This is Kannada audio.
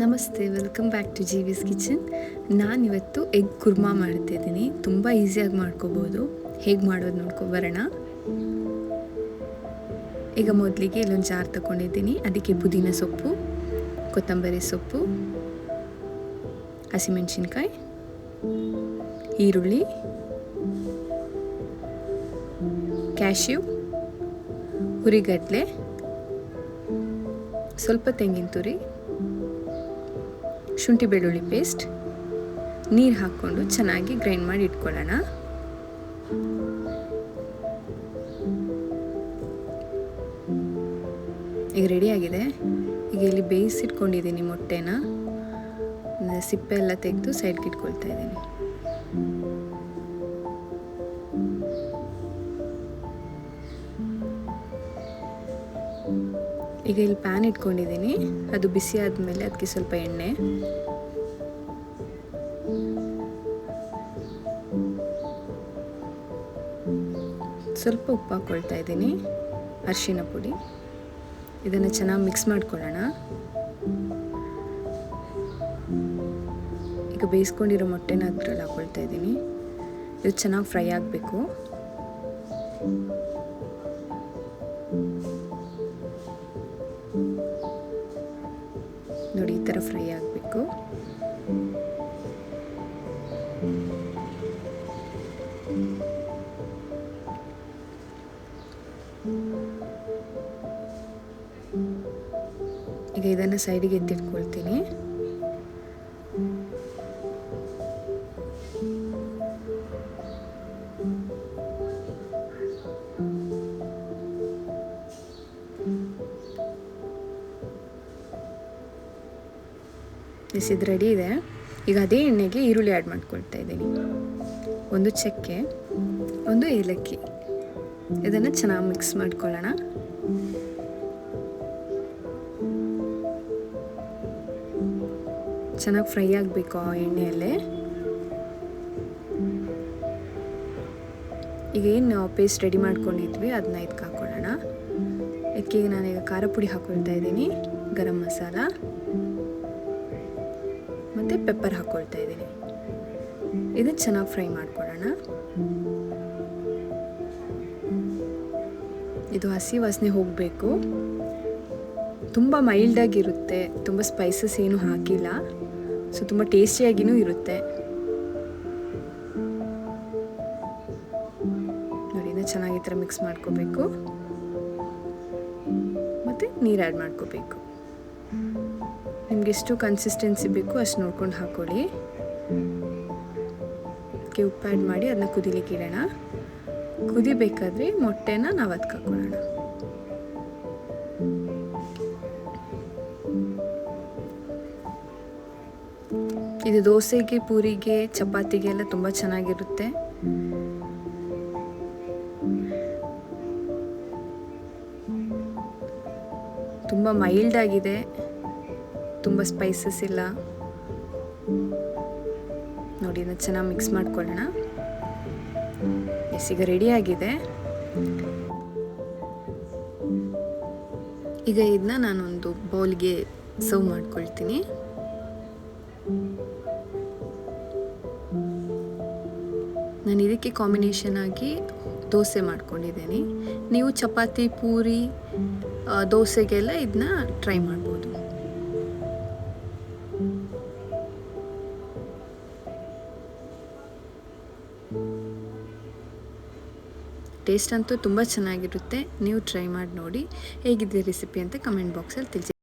ನಮಸ್ತೆ, ವೆಲ್ಕಮ್ ಬ್ಯಾಕ್ ಟು ಜೀವಿಸ್ ಕಿಚನ್. ನಾನಿವತ್ತು ಎಗ್ ಕುರ್ಮಾ ಮಾಡ್ತಿದ್ದೀನಿ. ತುಂಬ ಈಸಿಯಾಗಿ ಮಾಡ್ಕೋಬೋದು. ಹೇಗೆ ಮಾಡೋದು ನೋಡ್ಕೊಬರೋಣ. ಈಗ ಮೊದಲಿಗೆ ಇಲ್ಲೊಂದು ಜಾರ್ ತಗೊಂಡಿದ್ದೀನಿ. ಅದಕ್ಕೆ ಪುದೀನ ಸೊಪ್ಪು, ಕೊತ್ತಂಬರಿ ಸೊಪ್ಪು, ಹಸಿಮೆಣಸಿನ್ಕಾಯಿ, ಈರುಳ್ಳಿ, ಕ್ಯಾಶ್ಯೂ, ಹುರಿಗಡಲೆ, ಸ್ವಲ್ಪ ತೆಂಗಿನ ತುರಿ, ಶುಂಠಿ ಬೆಳ್ಳುಳ್ಳಿ ಪೇಸ್ಟ್, ನೀರು ಹಾಕ್ಕೊಂಡು ಚೆನ್ನಾಗಿ ಗ್ರೈಂಡ್ ಮಾಡಿ ಇಟ್ಕೊಳ್ಳೋಣ. ಈಗ ರೆಡಿಯಾಗಿದೆ. ಈಗ ಇಲ್ಲಿ ಬೇಯಿಸಿಟ್ಕೊಂಡಿದ್ದೀನಿ ಮೊಟ್ಟೆನ. ಸಿಪ್ಪೆ ಎಲ್ಲ ತೆಗೆದು ಸೈಡ್ಗೆ ಇಟ್ಕೊಳ್ತಾ ಇದ್ದೀನಿ. ಈಗ ಇಲ್ಲಿ ಪ್ಯಾನ್ ಇಟ್ಕೊಂಡಿದ್ದೀನಿ. ಅದು ಬಿಸಿ ಆದಮೇಲೆ ಅದಕ್ಕೆ ಸ್ವಲ್ಪ ಎಣ್ಣೆ, ಸ್ವಲ್ಪ ಉಪ್ಪು ಹಾಕ್ಕೊಳ್ತಾ ಇದ್ದೀನಿ, ಅರಿಶಿನ ಪುಡಿ. ಇದನ್ನು ಚೆನ್ನಾಗಿ ಮಿಕ್ಸ್ ಮಾಡ್ಕೊಳ್ಳೋಣ. ಈಗ ಬೇಯಿಸ್ಕೊಂಡಿರೋ ಮೊಟ್ಟೆನ ಅದರಲ್ಲಿ ಹಾಕ್ಕೊಳ್ತಾ ಇದ್ದೀನಿ. ಇದು ಚೆನ್ನಾಗಿ ಫ್ರೈ ಆಗಬೇಕು. ನೋಡಿ, ಈ ಥರ ಫ್ರೈ ಆಗಬೇಕು. ಈಗ ಇದನ್ನು ಸೈಡಿಗೆ ಎತ್ತಿಟ್ಕೊಳ್ತೀನಿ. ಇದು ರೆಡಿ ಇದೆ. ಈಗ ಅದೇ ಎಣ್ಣೆಗೆ ಈರುಳ್ಳಿ ಆ್ಯಡ್ ಮಾಡ್ಕೊಳ್ತಾ ಇದ್ದೀನಿ. ಒಂದು ಚಕ್ಕೆ, ಒಂದು ಏಲಕ್ಕಿ. ಇದನ್ನು ಚೆನ್ನಾಗಿ ಮಿಕ್ಸ್ ಮಾಡ್ಕೊಳ್ಳೋಣ. ಚೆನ್ನಾಗಿ ಫ್ರೈ ಆಗಬೇಕು ಆ ಎಣ್ಣೆಯಲ್ಲೇ. ಈಗ ಏನು ಪೇಸ್ಟ್ ರೆಡಿ ಮಾಡ್ಕೊಂಡಿದ್ವಿ ಅದನ್ನ ಇದಕ್ಕೆ ಹಾಕ್ಕೊಳ್ಳೋಣ. ಇದಕ್ಕೆ ನಾನೀಗ ಖಾರ ಪುಡಿ ಹಾಕ್ಕೊಳ್ತಾ ಇದ್ದೀನಿ, ಗರಂ ಮಸಾಲ ಮತ್ತು ಪೆಪ್ಪರ್ ಹಾಕ್ಕೊಳ್ತಾ ಇದ್ದೀನಿ. ಇದನ್ನು ಚೆನ್ನಾಗಿ ಫ್ರೈ ಮಾಡ್ಕೊಳ್ಳೋಣ. ಇದು ಹಸಿ ವಾಸನೆ ಹೋಗಬೇಕು. ತುಂಬ ಮೈಲ್ಡಾಗಿರುತ್ತೆ, ತುಂಬ ಸ್ಪೈಸಸ್ ಏನು ಹಾಕಿಲ್ಲ. ಸೊ ತುಂಬ ಟೇಸ್ಟಿಯಾಗಿಯೂ ಇರುತ್ತೆ. ನೋಡಿ, ಇದನ್ನು ಚೆನ್ನಾಗಿ ಈ ಥರ ಮಿಕ್ಸ್ ಮಾಡ್ಕೋಬೇಕು ಮತ್ತು ನೀರು ಆ್ಯಡ್ ಮಾಡ್ಕೋಬೇಕು. ನಿಮ್ಗೆ ಎಷ್ಟು ಕನ್ಸಿಸ್ಟೆನ್ಸಿ ಬೇಕು ಅಷ್ಟು ನೋಡ್ಕೊಂಡು ಹಾಕ್ಕೊಳ್ಳಿ. ಅದಕ್ಕೆ ಉಪ್ಪು ಆ್ಯಡ್ ಮಾಡಿ ಅದನ್ನ ಕುದಿಲಿಕ್ಕೆ ಇಡೋಣ. ಕುದಿಬೇಕಾದ್ರೆ ಮೊಟ್ಟೆನ ನಾವು ಅದಕ್ಕೆ ಹಾಕ್ಕೊಳ್ಳೋಣ. ಇದು ದೋಸೆಗೆ, ಪೂರಿಗೆ, ಚಪಾತಿಗೆ ಎಲ್ಲ ತುಂಬ ಚೆನ್ನಾಗಿರುತ್ತೆ. ತುಂಬ ಮೈಲ್ಡ್ ಆಗಿದೆ, ತುಂಬ ಸ್ಪೈಸಸ್ ಇಲ್ಲ. ನೋಡಿ, ಇದನ್ನು ಚೆನ್ನಾಗಿ ಮಿಕ್ಸ್ ಮಾಡ್ಕೊಳ್ಳೋಣ. ಈಗ ರೆಡಿಯಾಗಿದೆ. ಈಗ ಇದನ್ನ ನಾನೊಂದು ಬೌಲ್ಗೆ ಸರ್ವ್ ಮಾಡ್ಕೊಳ್ತೀನಿ. ನಾನು ಇದಕ್ಕೆ ಕಾಂಬಿನೇಷನ್ ಆಗಿ ದೋಸೆ ಮಾಡ್ಕೊಂಡಿದ್ದೀನಿ. ನೀವು ಚಪಾತಿ, ಪೂರಿ, ದೋಸೆಗೆಲ್ಲ ಇದನ್ನ ಟ್ರೈ ಮಾಡ್ಬೋದು. ಟೇಸ್ಟ್ ಅಂತೂ ತುಂಬ ಚೆನ್ನಾಗಿರುತ್ತೆ. ನೀವು ಟ್ರೈ ಮಾಡಿ ನೋಡಿ. ಹೇಗಿದೆ ರೆಸಿಪಿ ಅಂತ ಕಮೆಂಟ್ ಬಾಕ್ಸಲ್ಲಿ ತಿಳಿಸಿ.